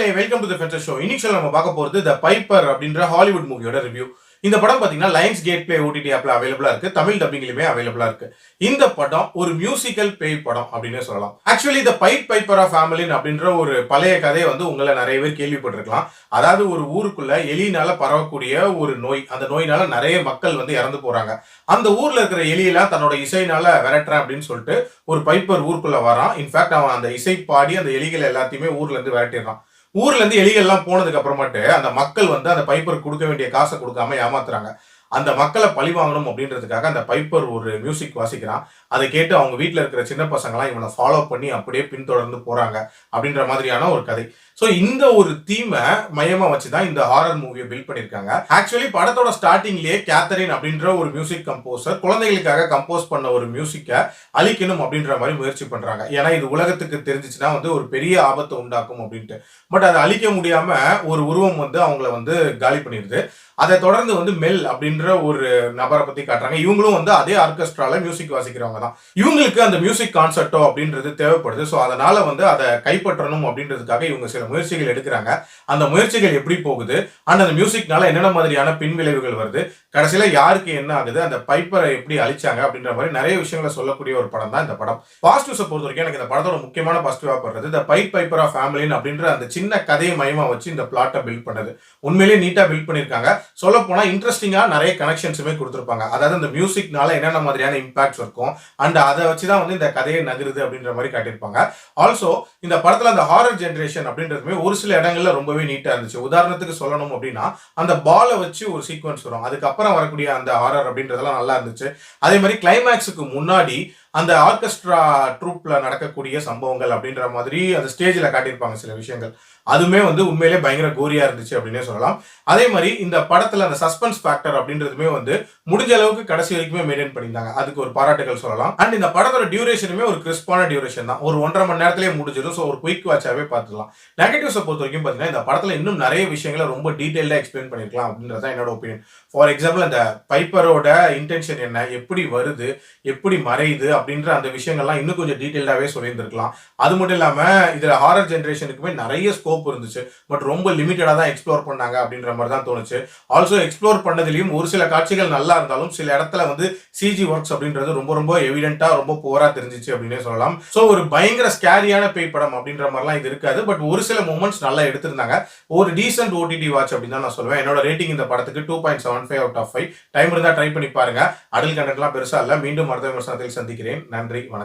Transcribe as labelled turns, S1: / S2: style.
S1: மக்களே welcome to the ஃபென்சர் show. இன்னைக்கு நம்ம பார்க்க போறது த பைப்பர் அப்படின்ற ஹாலிவுட் மூவியோட ரிவ்யூ. இந்த படம் பாத்தீங்கன்னா லயன்ஸ் கேட் பிளே ஓடிடி ஆப்ல அவைலபிளா இருக்கு. தமிழ் டப்பிங்லயுமே அவைலபிளா இருக்கு. இந்த படம் ஒரு மியூசிக்கல் பேய் படம் அப்படின்னு சொல்லலாம். ஆக்சுவலி த பைப்பர் ஆஃப் ஃபேமிலின் அப்படின்ற ஒரு பழைய கதையை உங்களை நிறைய பேர் கேள்விப்பட்டிருக்கலாம். அதாவது ஒரு ஊருக்குள்ள எலினால பரவக்கூடிய ஒரு நோய். அந்த நோயினால நிறைய மக்கள் இறந்து போறாங்க. அந்த ஊர்ல இருக்கிற எலியெல்லாம் தன்னோட இசைனால விரட்டுறேன் அப்படின்னு சொல்லிட்டு ஒரு பைப்பர் ஊருக்குள்ள வரான். இன்ஃபேக்ட் அவன் அந்த இசை பாடி அந்த எலிகள் எல்லாத்தையுமே ஊர்ல இருந்து விரட்டிடுறான். ஊர்ல இருந்து எலிகள் எல்லாம் போனதுக்கு அப்புறமாட்டு அந்த மக்கள் அந்த பைப்பர் கொடுக்க வேண்டிய காசை கொடுக்காம ஏமாத்துறாங்க. அந்த மக்களை பழி வாங்கணும் அப்படின்றதுக்காக அந்த பைப்பர் ஒரு மியூசிக் வாசிக்கிறான். அதை கேட்டு அவங்க வீட்டில் இருக்கிற சின்ன பசங்களாம் இவனை ஃபாலோ பண்ணி அப்படியே பின்தொடர்ந்து போறாங்க அப்படின்ற மாதிரியான ஒரு கதை. ஸோ இந்த ஒரு தீமை மையமா வச்சுதான் இந்த ஹாரர் மூவியை பில்ட் பண்ணிருக்காங்க. ஆக்சுவலி படத்தோட ஸ்டார்டிங்லேயே கேத்தரின் அப்படின்ற ஒரு மியூசிக் கம்போசர் குழந்தைகளுக்காக கம்போஸ் பண்ண ஒரு மியூசிக்கை அழிக்கணும் அப்படின்ற மாதிரி முயற்சி பண்றாங்க. ஏன்னா இது உலகத்துக்கு தெரிஞ்சிச்சுன்னா ஒரு பெரிய ஆபத்தை உண்டாக்கும் அப்படின்ட்டு. பட் அதை அழிக்க முடியாம ஒரு உருவம் அவங்கள காலி பண்ணிடுது. அதை தொடர்ந்து மெல் அப்படின்ற ஒரு நபரை பத்தி காட்டுறாங்க. இவங்களும் அதே ஆர்கெஸ்ட்ரால மியூசிக் வாசிக்கிறவங்க தான். இவங்களுக்கு அந்த மியூசிக் கான்சர்ட்டோ அப்படின்றது தேவைப்படுது. ஸோ அதனால அதை கைப்பற்றணும் அப்படின்றதுக்காக இவங்க சில முயற்சிகள் எடுக்கிறாங்க. அந்த முயற்சிகள் எப்படி போகுது, அண்ட் அந்த மியூசிக்னால என்னென்ன மாதிரியான பின் விளைவுகள் வருது, கடைசியில யாருக்கு என்ன ஆகுது, அந்த பைப்பரை எப்படி அழிச்சாங்க அப்படின்ற மாதிரி நிறைய விஷயங்களை சொல்லக்கூடிய ஒரு படம் தான் இந்த படம். பாசிட்டிவ்ஸை பொறுத்த வரைக்கும் எனக்கு இந்த படத்தோட முக்கியமான பாசிட்டிவா படுறது த பைப்பர் ஆஃப் ஃபேமிலின் அப்படின்ற அந்த சின்ன கதையை மையமா வச்சு இந்த பிளாட்டை பில்ட் பண்ணது உண்மையிலேயே நீட்டா பில்ட் பண்ணிருக்காங்க. சொல்ல போனா இன்ட்ரெஸ்டிங்கா நிறைய கனெக்ஷன்ஸுமே கொடுத்துருப்பாங்க. அதாவது இந்த மியூசிக்னால என்னென்ன மாதிரியான இம்பாக்ட்ஸ் இருக்கும் அண்ட் அதை வச்சுதான் இந்த கதையை நகருது அப்படின்ற மாதிரி காட்டியிருப்பாங்க. ஆல்சோ இந்த படத்துல அந்த ஹாரர் ஜெனரேஷன் அப்படின்றதுமே ஒரு சில இடங்கள்ல ரொம்பவே நீட்டா இருந்துச்சு. உதாரணத்துக்கு சொல்லணும் அப்படின்னா அந்த பாலை வச்சு ஒரு சீக்வன்ஸ் வரும். அதுக்கப்புறம் வரக்கூடிய அந்த ஹாரர் அப்படின்றதெல்லாம் நல்லா இருந்துச்சு. அதே மாதிரி கிளைமேக்ஸுக்கு முன்னாடி அந்த ஆர்கெஸ்ட்ரா ட்ரூப்ல நடக்கக்கூடிய சம்பவங்கள் அப்படின்ற மாதிரி அந்த ஸ்டேஜில் காட்டியிருப்பாங்க சில விஷயங்கள். அதுவுமே உண்மையிலே பயங்கர கோரியா இருந்துச்சு அப்படின்னே சொல்லலாம். அதே மாதிரி இந்த படத்துல அந்த சஸ்பென்ஸ் ஃபேக்டர் அப்படின்றதுமே முடிஞ்ச அளவுக்கு கடைசி வரைக்குமே மெயின்டைன் பண்ணியிருந்தாங்க. அதுக்கு ஒரு பாராட்டுகள் சொல்லலாம். அண்ட் இந்த படத்தோட டியூரேஷனுமே ஒரு கிறிஸ்பான டியூரேஷன் தான். ஒரு 1.5 மணி நேரத்திலேயே முடிஞ்சிடும். ஸோ ஒரு குயிக் வாட்சாவே பார்த்துக்கலாம். நெகட்டிவ்ஸை பொறுத்த வரைக்கும் பார்த்தீங்கன்னா இந்த படத்துல இன்னும் நிறைய விஷயங்களை ரொம்ப டீடைல்டா எக்ஸ்பிளைன் பண்ணிருக்கலாம் அப்படின்றத என்னோட ஒப்பீனியன். ஃபார் எக்ஸாம்பிள் அந்த பைப்பரோட இன்டென்ஷன் என்ன, எப்படி வருது, எப்படி மறையுது அப்படின்ற அந்த விஷயங்கள்லாம் இன்னும் கொஞ்சம் டீடைல்டாவே சொல்லியிருந்திருக்கலாம். அது மட்டும் இல்லாம இதுல ஹாரர் ஜெனரேஷனுக்குமே நிறைய ஸ்கோப் இருந்துச்சு. பட் ரொம்ப லிமிட்டடா தான் எக்ஸ்ப்ளோர் பண்ணாங்க அப்படின்ற மாதிரி தான் தோணுச்சு. ஆல்சோ எக்ஸ்ப்ளோர் பண்ணதுலயும் ஒரு சில காட்சிகள் நல்லா இருந்தாலும் சில இடத்துல சிஜி ஒர்க்ஸ் அப்படின்றது ரொம்ப ரொம்ப எவிடென்ட்டா ரொம்ப போரா தெரிஞ்சிச்சு அப்படின்னே சொல்லலாம். ஸோ ஒரு பயங்கர ஸ்கேரியான பேய் படம் அப்படின்ற மாதிரிலாம் இது இருக்காது. பட் ஒரு சில மூமெண்ட்ஸ் நல்லா எடுத்திருந்தாங்க. ஒரு டீசென்ட் ஓடிடி வாட்ச் அப்படின்னு தான் நான் சொல்லுவேன். என்னோட ரேட்டிங் இந்த படத்துக்கு 2.75 out of 5. டைம் இருந்தா ட்ரை பண்ணி பாருங்க. அடல் கண்டென்ட்லாம் பெருசா இல்ல. மீண்டும் அடுத்த விமர்சனத்தில் சந்திக்கிறேன். நன்றி, வணக்கம்.